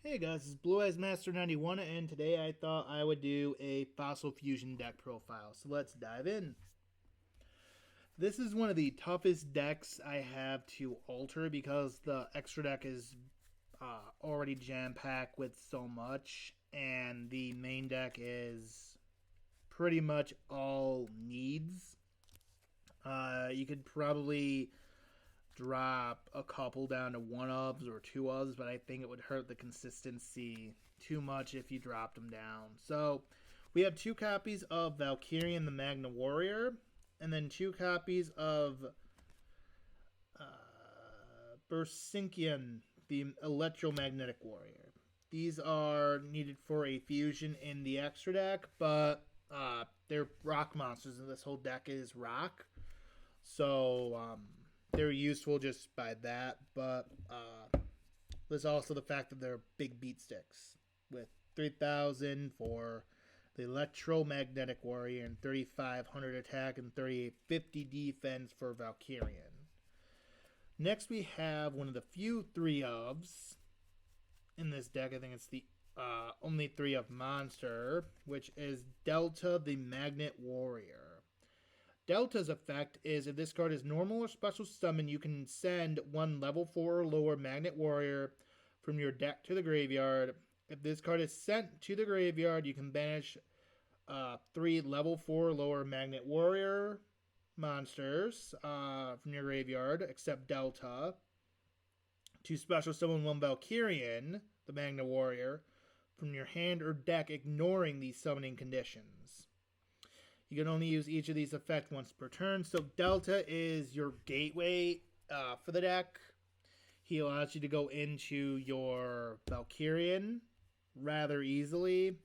Hey guys, this is Blue Eyes Master 91, and today I thought I would do a Fossil Fusion deck profile. So let's dive in. This is one of the toughest decks I have to alter because the extra deck is already jam-packed with so much, and the main deck is pretty much all needs. You could probably drop a couple down to one ofs or two ofs, but I think it would hurt the consistency too much if you dropped them down. So we have two copies of Valkyrian the Magna Warrior, and then two copies of Bersinkian the Electromagnetic Warrior. These are needed for a fusion in the extra deck, but they're rock monsters, and this whole deck is rock. So they're useful just by that, but there's also the fact that they're big beat sticks with 3,000 for the Electromagnetic Warrior and 3,500 attack and 3,850 defense for Valkyrian. Next, we have one of the few 3-ofs in this deck. I think it's the only 3-of monster, which is Delta the Magnet Warrior. Delta's effect is if this card is normal or special summon, you can send one level 4 or lower Magnet Warrior from your deck to the graveyard. If this card is sent to the graveyard, you can banish 3 level 4 or lower Magnet Warrior monsters from your graveyard, except Delta, to special summon one Valkyrian, the Magnet Warrior, from your hand or deck, ignoring these summoning conditions. You can only use each of these effects once per turn. So Delta is your gateway for the deck. He allows you to go into your Valkyrian rather easily.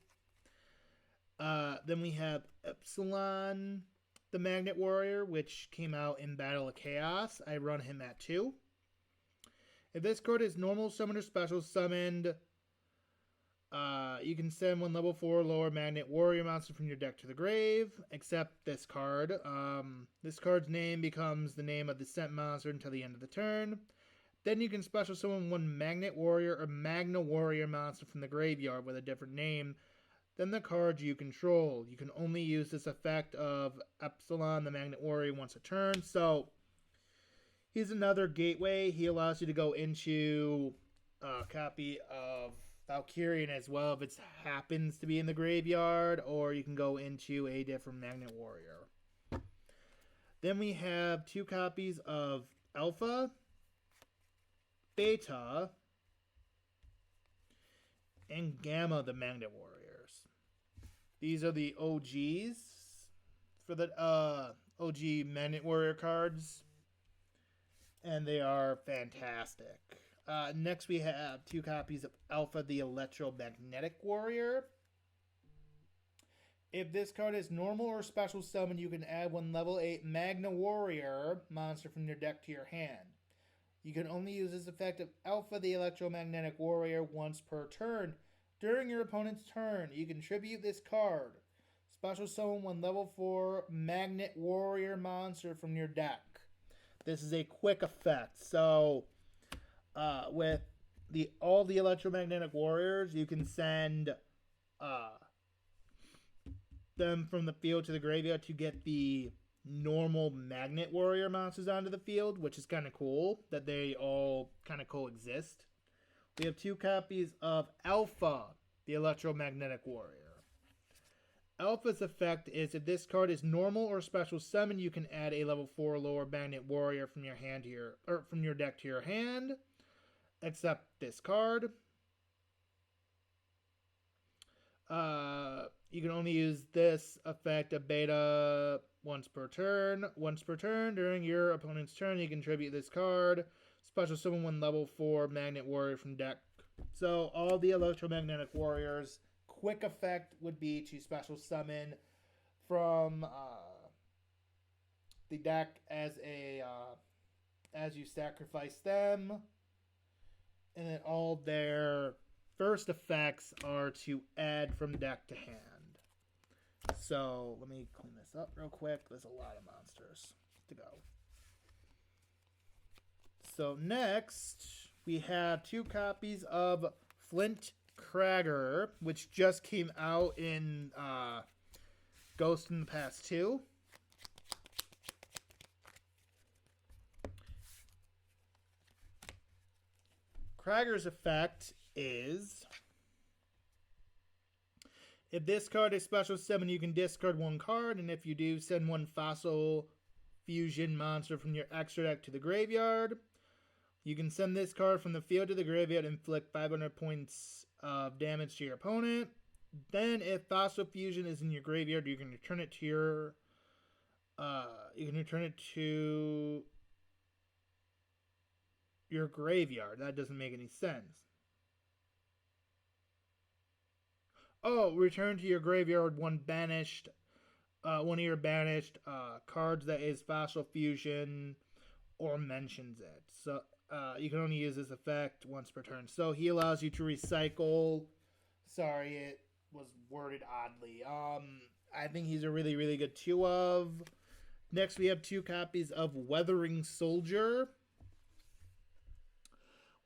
Then we have Epsilon, the Magnet Warrior, which came out in Battle of Chaos. I run him at 2. If this card is normal, summoned, or special summoned, you can send one level 4 lower Magnet Warrior monster from your deck to the grave, except this card. This card's name becomes the name of the sent monster until the end of the turn. Then you can special summon one Magnet Warrior or Magna Warrior monster from the graveyard with a different name than the card you control. You can only use this effect of Epsilon, the Magnet Warrior, once a turn. So he's another gateway. He allows you to go into a copy of Valkyrian as well if it happens to be in the graveyard, or you can go into a different Magnet Warrior. Then we have 2 copies of Alpha, Beta, and Gamma, the Magnet Warriors. These are the OGs for the OG Magnet Warrior cards, and they are fantastic. Next, we have 2 copies of Alpha, the Electromagnetic Warrior. If this card is normal or special summon, you can add one level 8 Magna Warrior monster from your deck to your hand. You can only use this effect of Alpha, the Electromagnetic Warrior, once per turn. During your opponent's turn, you can tribute this card. Special summon one level 4 Magnet Warrior monster from your deck. This is a quick effect, so with all the Electromagnetic Warriors, you can send them from the field to the graveyard to get the normal Magnet Warrior monsters onto the field, which is kind of cool that they all kind of coexist. We have 2 copies of Alpha, the Electromagnetic Warrior. Alpha's effect is if this card is normal or special summon, you can add a level 4 lower Magnet Warrior from your hand to your from your deck to your hand, except this card. You can only use this effect of Beta once per turn. Once per turn during your opponent's turn, you can tribute this card. Special summon one level 4 Magnet Warrior from deck. So all the Electromagnetic Warriors, quick effect would be to special summon from the deck as you sacrifice them, and then all their first effects are to add from deck to hand. So let me clean this up real quick. There's a lot of monsters to go. So next, we have 2 copies of Flint Cracker, which just came out in Ghost in the Past 2. Cracker's effect is, if this card is special summon, you can discard one card, and if you do, send one Fossil Fusion monster from your extra deck to the graveyard. You can send this card from the field to the graveyard and inflict 500 points of damage to your opponent. Then, if Fossil Fusion is in your graveyard, you can return it to your graveyard. That doesn't make any sense. Oh, return to your graveyard one of your banished cards that is Fossil Fusion or mentions it. So you can only use this effect once per turn. So he allows you to recycle. Sorry, it was worded oddly. I think he's a really, really good 2-of. Next, we have 2 copies of Weathering Soldier.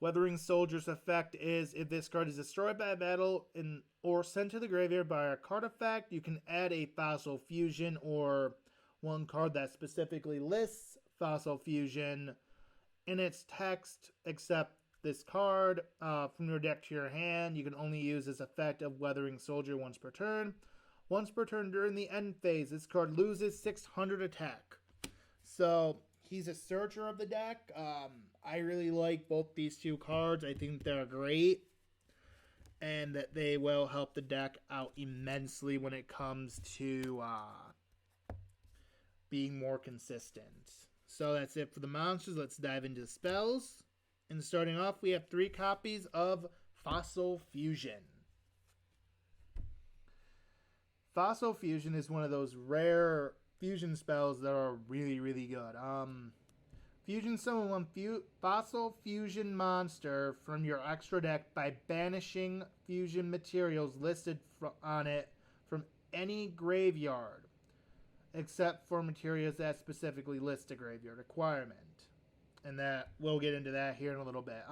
Weathering Soldier's effect is, if this card is destroyed by a battle or sent to the graveyard by a card effect, you can add a Fossil Fusion or one card that specifically lists Fossil Fusion in its text, except this card from your deck to your hand. You can only use this effect of Weathering Soldier once per turn. Once per turn during the end phase, this card loses 600 attack. So he's a searcher of the deck. I really like both these 2 cards. I think they're great, and that they will help the deck out immensely when it comes to being more consistent. So that's it for the monsters. Let's dive into the spells. And starting off, we have 3 copies of Fossil Fusion. Fossil Fusion is one of those rare fusion spells that are really, really good. Fusion summon one Fossil Fusion monster from your extra deck by banishing fusion materials listed on it from any graveyard, except for materials that specifically list a graveyard requirement. And that we'll get into that here in a little bit.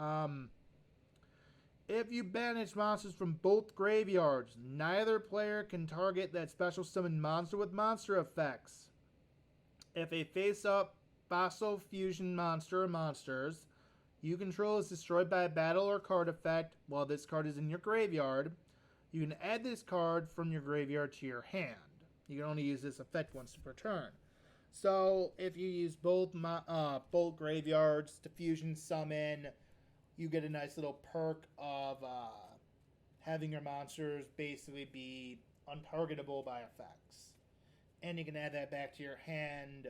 If you banish monsters from both graveyards, neither player can target that special summon monster with monster effects. If a face-up Fossil Fusion monster or monsters you control is destroyed by a battle or card effect while this card is in your graveyard, you can add this card from your graveyard to your hand. You can only use this effect once per turn. So if you use both graveyards to fusion summon, you get a nice little perk of having your monsters basically be untargetable by effects. And you can add that back to your hand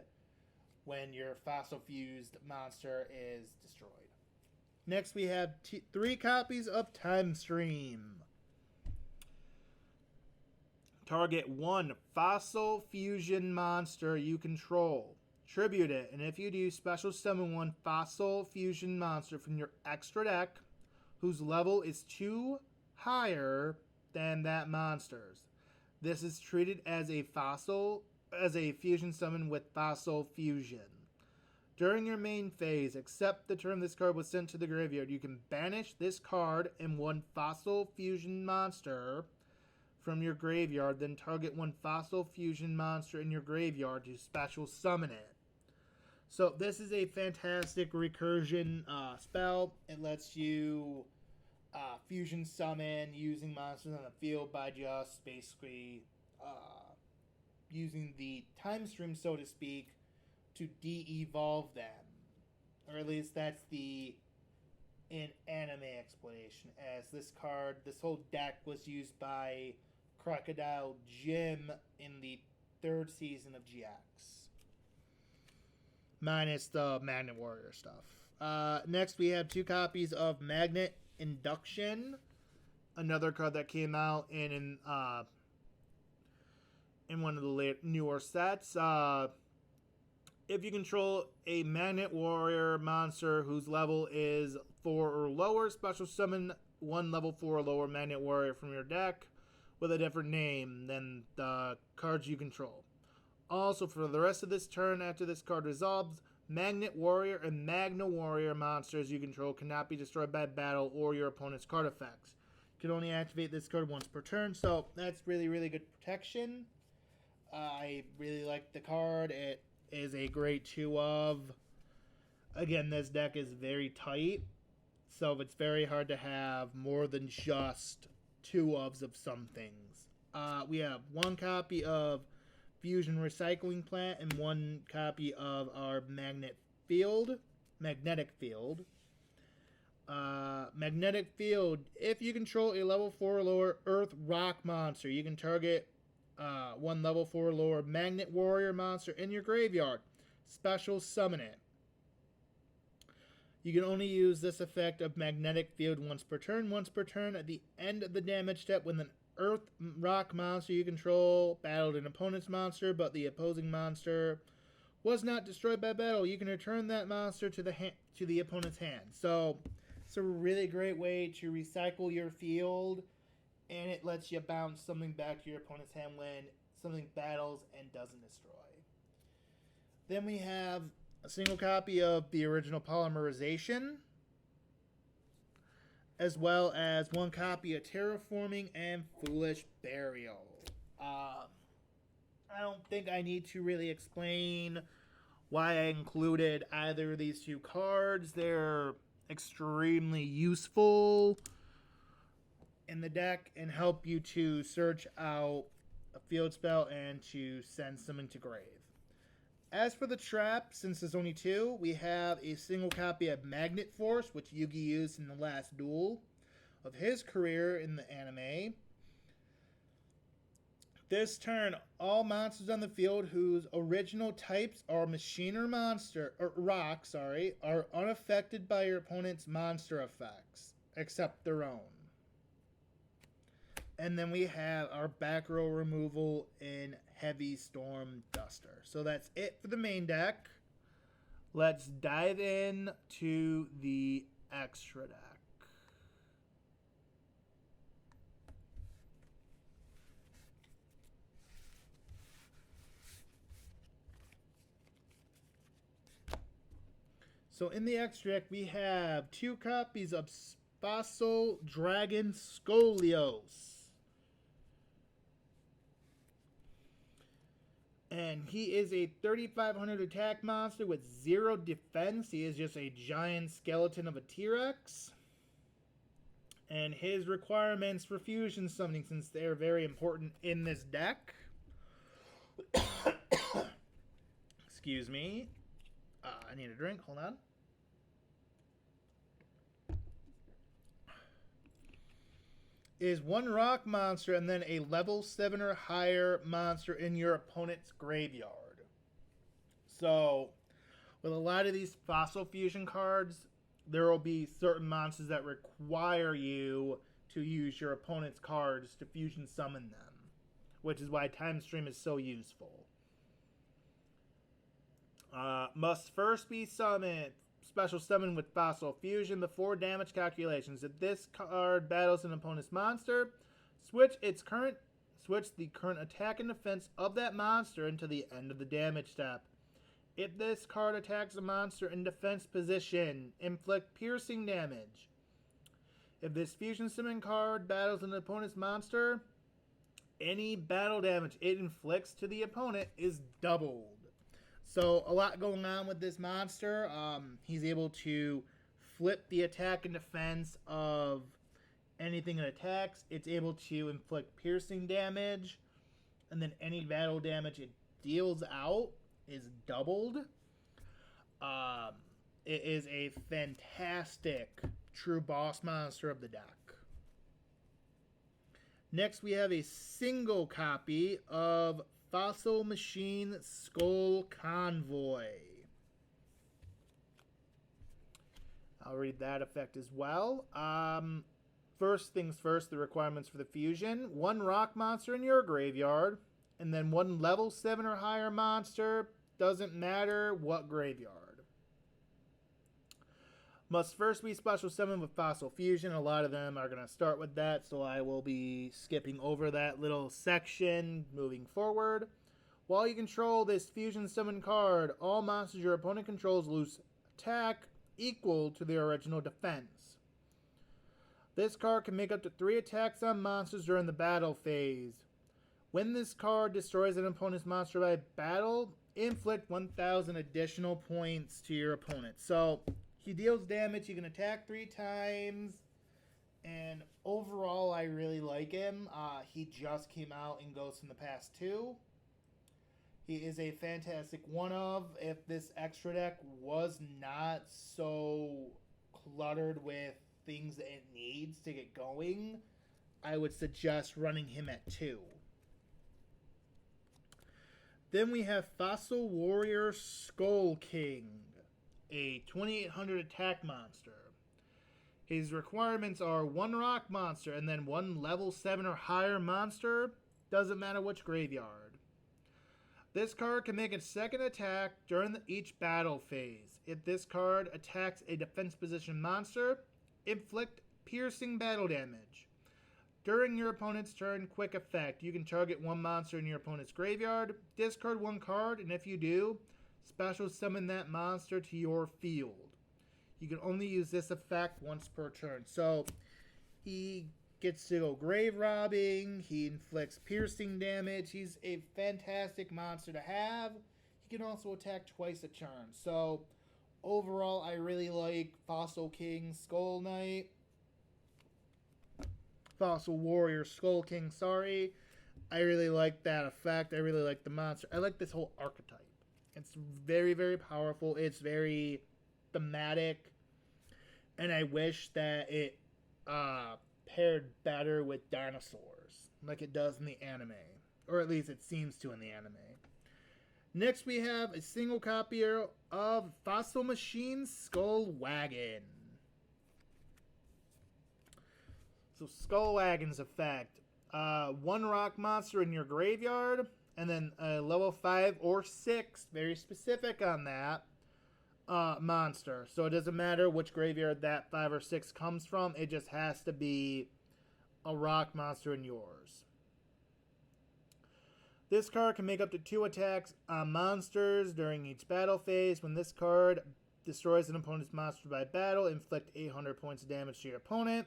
when your fossil fused monster is destroyed. Next, we have 3 copies of Timestream. Target 1 fossil fusion monster you control. Tribute it, and if you do, special summon 1 fossil fusion monster from your extra deck whose level is 2 higher than that monster's. This is treated as a fusion summon with fossil fusion. During your main phase, except the turn this card was sent to the graveyard, you can banish this card and 1 fossil fusion monster from your graveyard, then target 1 fossil fusion monster in your graveyard to special summon it. So this is a fantastic recursion spell. It lets you fusion summon using monsters on the field by just basically using the time stream, so to speak, to de-evolve them. Or at least that's the in-anime explanation, as this whole deck was used by Crocodile Jim in the 3rd season of GX. Minus the Magnet Warrior stuff. Next, we have 2 copies of Magnet Induction. Another card that came out in one of the newer sets. If you control a Magnet Warrior monster whose level is 4 or lower, special summon 1 level 4 or lower Magnet Warrior from your deck with a different name than the cards you control. Also, for the rest of this turn after this card resolves, Magnet Warrior and Magna Warrior monsters you control cannot be destroyed by battle or your opponent's card effects. can only activate this card once per turn, so that's really, really good protection. I really like the card. It is a great 2-of. Again, this deck is very tight, so it's very hard to have more than just 2-ofs of some things. We have 1 copy of Fusion Recycling Plant and 1 copy of our Magnetic Field. Magnetic Field. If you control a level 4 or lower Earth Rock monster, you can target 1 level 4 or lower Magnet Warrior monster in your graveyard. Special summon it. You can only use this effect of Magnetic Field once per turn. Once per turn, at the end of the damage step, when an Earth Rock monster you control battled an opponent's monster, but the opposing monster was not destroyed by battle, you can return that monster to the opponent's hand. So it's a really great way to recycle your field, and it lets you bounce something back to your opponent's hand when something battles and doesn't destroy. Then we have a single copy of the original Polymerization, as well as 1 copy of Terraforming and Foolish Burial. I don't think I need to really explain why I included either of these 2 cards. They're extremely useful in the deck and help you to search out a field spell and to send something to grave. As for the trap, since there's only 2, we have a single copy of Magnet Force, which Yugi used in the last duel of his career in the anime. This turn, all monsters on the field whose original types are machine or rock, are unaffected by your opponent's monster effects, except their own. And then we have our back row removal in Heavy Storm Duster. So that's it for the main deck. Let's dive in to the extra deck. So in the extra deck, we have 2 copies of Fossil Dragon Scolios. And he is a 3,500 attack monster with 0 defense. He is just a giant skeleton of a T-Rex. And his requirements for fusion summoning, since they are very important in this deck. Excuse me. I need a drink. Hold on. Is 1 rock monster and then a level 7 or higher monster in your opponent's graveyard. So, with a lot of these fossil fusion cards, there will be certain monsters that require you to use your opponent's cards to fusion summon them, which is why Timestream is so useful. Must first be summoned. Special summon with Fossil Fusion before damage calculations. If this card battles an opponent's monster, switch the current attack and defense of that monster until the end of the damage step. If this card attacks a monster in defense position, inflict piercing damage. If this fusion summon card battles an opponent's monster, any battle damage it inflicts to the opponent is doubled. So, a lot going on with this monster. He's able to flip the attack and defense of anything it attacks. It's able to inflict piercing damage. And then any battle damage it deals out is doubled. It is a fantastic true boss monster of the deck. Next, we have a single copy of Fossil Machine Skull Convoy. I'll read that effect as well. First things first, the requirements for the fusion. 1 rock monster in your graveyard, and then 1 level 7 or higher monster, doesn't matter what graveyard. Must first be special summoned with Fossil Fusion. A lot of them are going to start with that, so I will be skipping over that little section moving forward. While you control this Fusion Summon card, all monsters your opponent controls lose attack equal to their original defense. This card can make up to 3 attacks on monsters during the battle phase. When this card destroys an opponent's monster by battle, inflict 1,000 additional points to your opponent. So he deals damage. He can attack 3 times. And overall, I really like him. He just came out in Ghosts in the Past 2. He is a fantastic one-of. If this extra deck was not so cluttered with things that it needs to get going, I would suggest running him at 2. Then we have Fossil Warrior Skull King, a 2800 attack monster. His requirements are 1 rock monster and then 1 level 7 or higher monster. Doesn't matter which graveyard. This card can make a second attack during each battle phase. If this card attacks a defense position monster, inflict piercing battle damage. During your opponent's turn, quick effect. You can target 1 monster in your opponent's graveyard, discard 1 card, and if you do, special summon that monster to your field. You can only use this effect once per turn. So he gets to go grave robbing. He inflicts piercing damage. He's a fantastic monster to have. He can also attack twice a turn. So overall, I really like Fossil King Skull Knight. Fossil Warrior Skull King, sorry. I really like that effect. I really like the monster. I like this whole archetype. It's very, very powerful. It's very thematic. And I wish that it paired better with dinosaurs, like it does in the anime. Or at least it seems to in the anime. Next we have a single copy of Fossil Machine Skull Wagon. So Skull Wagon's effect. 1 rock monster in your graveyard, and then a level 5 or 6, very specific on that, monster. So it doesn't matter which graveyard that 5 or 6 comes from. It just has to be a rock monster in yours. This card can make up to 2 attacks on monsters during each battle phase. When this card destroys an opponent's monster by battle, inflict 800 points of damage to your opponent.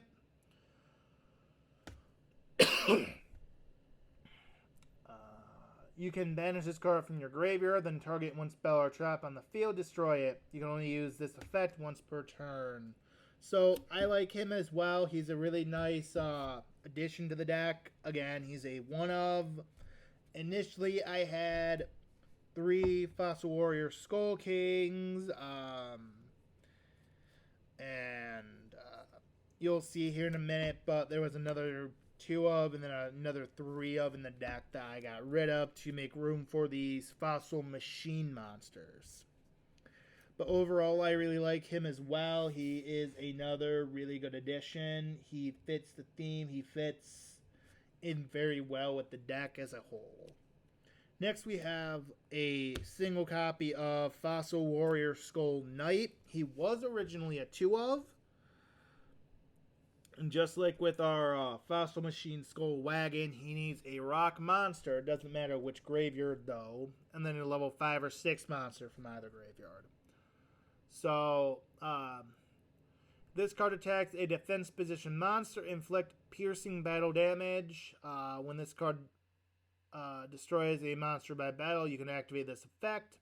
You can banish this card from your graveyard, then target 1 spell or trap on the field, destroy it. You can only use this effect once per turn. So I like him as well. He's a really nice addition to the deck. Again, he's a one-of. Initially, I had 3 Fossil Warrior Skull Kings, and you'll see here in a minute, but there was another 2 of and then another 3 of in the deck that I got rid of to make room for these Fossil Machine monsters. But overall, I really like him as well. He is another really good addition. He fits the theme. He fits in very well with the deck as a whole. Next, we have a single copy of Fossil Warrior Skull Knight. He was originally a 2 of. And just like with our Fossil Machine Skull Wagon, he needs a rock monster. It doesn't matter which graveyard, though. And then a level 5 or 6 monster from either graveyard. So, this card attacks a defense position monster. Inflict piercing battle damage. When this card destroys a monster by battle, you can activate this effect.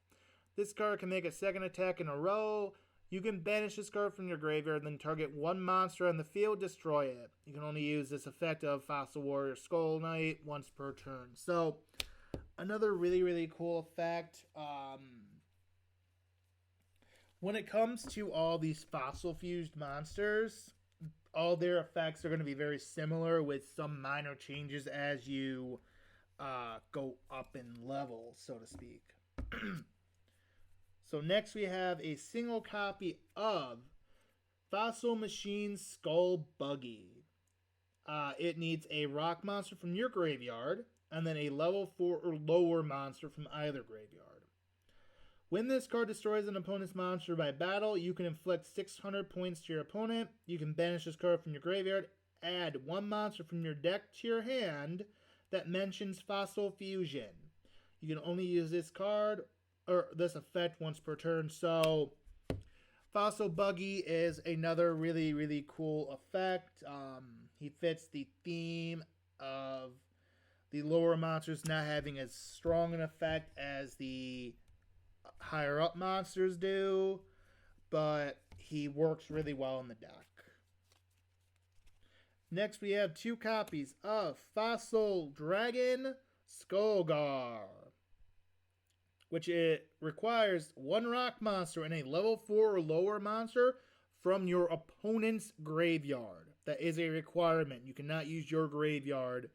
This card can make a second attack in a row. You can banish this card from your graveyard, then target 1 monster on the field, destroy it. You can only use this effect of Fossil Warrior Skull Knight once per turn. So, another really, really cool effect. When it comes to all these fossil-fused monsters, all their effects are going to be very similar with some minor changes as you go up in level, so to speak. So next we have a single copy of Fossil Machine Skull Buggy. It needs a rock monster from your graveyard, and then a level 4 or lower monster from either graveyard. When this card destroys an opponent's monster by battle, you can inflict 600 points to your opponent. You can banish this card from your graveyard, add 1 monster from your deck to your hand that mentions Fossil Fusion. You can only use this card or this effect once per turn. So Fossil Buggy is another really, really cool effect. He fits the theme of the lower monsters not having as strong an effect as the higher up monsters do, but he works really well in the deck. Next, we have 2 copies of Fossil Dragon Skullgar, which it requires 1 rock monster and a level 4 or lower monster from your opponent's graveyard. That is a requirement. You cannot use your graveyard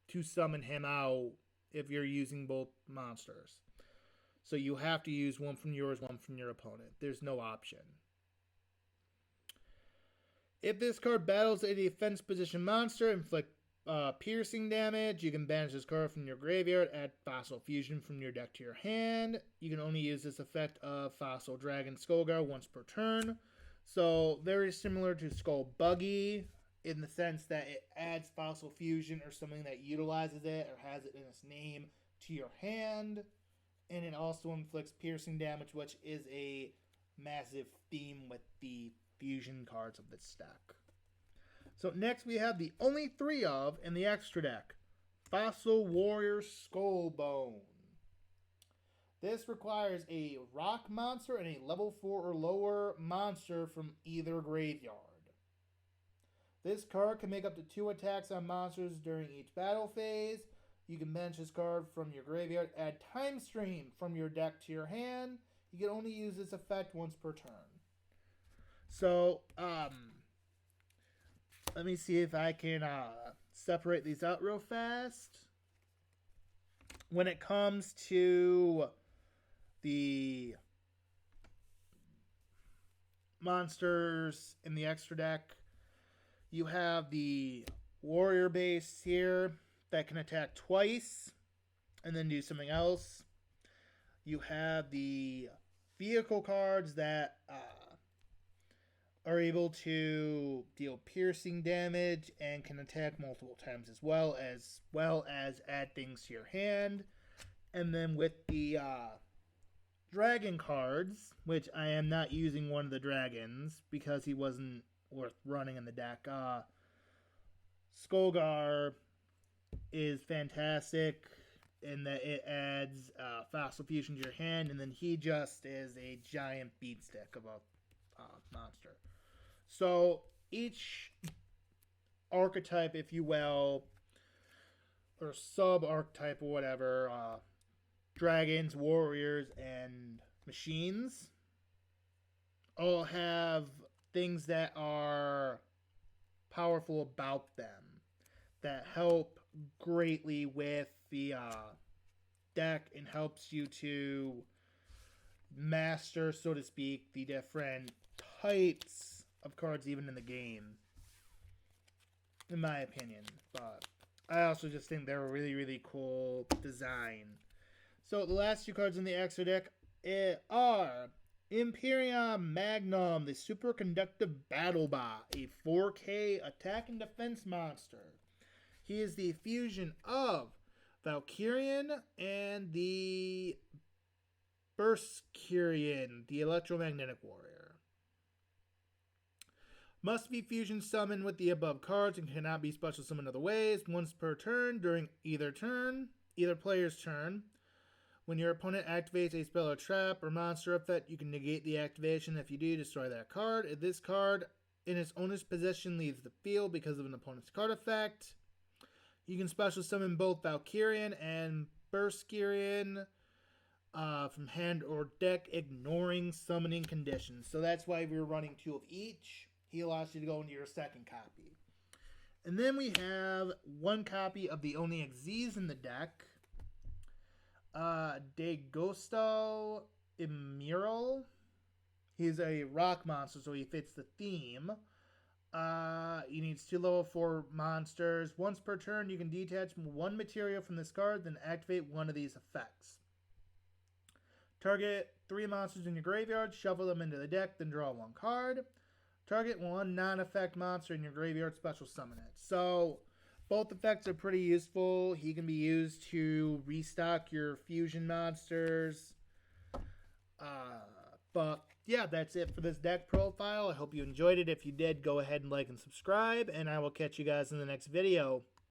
to summon him out if you're using both monsters. So you have to use one from yours, one from your opponent. There's no option. If this card battles a defense position monster, inflict piercing damage, you can banish this card from your graveyard, add Fossil Fusion from your deck to your hand. You can only use this effect of Fossil Dragon Skullgar once per turn. So very similar to Skull Buggy in the sense that it adds Fossil Fusion or something that utilizes it or has it in its name to your hand. And it also inflicts piercing damage, which is a massive theme with the fusion cards of this deck. So next we have the only 3 of in the extra deck, Fossil Warrior Skullbone. This requires a rock monster and a level 4 or lower monster from either graveyard. This card can make up to 2 attacks on monsters during each battle phase. You can banish this card from your graveyard, add Timestream from your deck to your hand. You can only use this effect once per turn. So, let me see if I can separate these out real fast. When it comes to the monsters in the extra deck, you have the warrior base here that can attack twice and then do something else. You have the vehicle cards that are able to deal piercing damage and can attack multiple times as well as add things to your hand. And then with the dragon cards, which I am not using one of the dragons because he wasn't worth running in the deck. Skullgar is fantastic in that it adds Fossil Fusion to your hand, and then he just is a giant beatstick of a monster. So each archetype, if you will, or sub-archetype or whatever, dragons, warriors, and machines all have things that are powerful about them that help greatly with the deck and helps you to master, so to speak, the different types of cards even in the game, in my opinion. But I also just think they're a really, really cool design. So the last 2 cards in the extra deck are Imperium Magnum, the Superconductive Battle Bot, a 4K attack and defense monster. He is the fusion of Valkyrian and the Berskirian, the Electromagnetic Warrior. Must be fusion summoned with the above cards and cannot be special summoned other ways. Once per turn during either player's turn. When your opponent activates a spell or trap or monster effect, you can negate the activation. If you do, destroy that card. If this card in its owner's possession leaves the field because of an opponent's card effect, you can special summon both Valkyrian and Berskirian from hand or deck, ignoring summoning conditions. So that's why we're running 2 of each. He allows you to go into your second copy. And then we have 1 copy of the only Xyz in the deck. Dagosto Immural. He's a rock monster, so he fits the theme. He needs 2 level 4 monsters. Once per turn, you can detach 1 material from this card, then activate one of these effects. Target 3 monsters in your graveyard, shuffle them into the deck, then draw 1 card. Target 1 non-effect monster in your graveyard, special summon it. So both effects are pretty useful. He can be used to restock your fusion monsters. But yeah, that's it for this deck profile. I hope you enjoyed it. If you did, go ahead and like and subscribe, and I will catch you guys in the next video.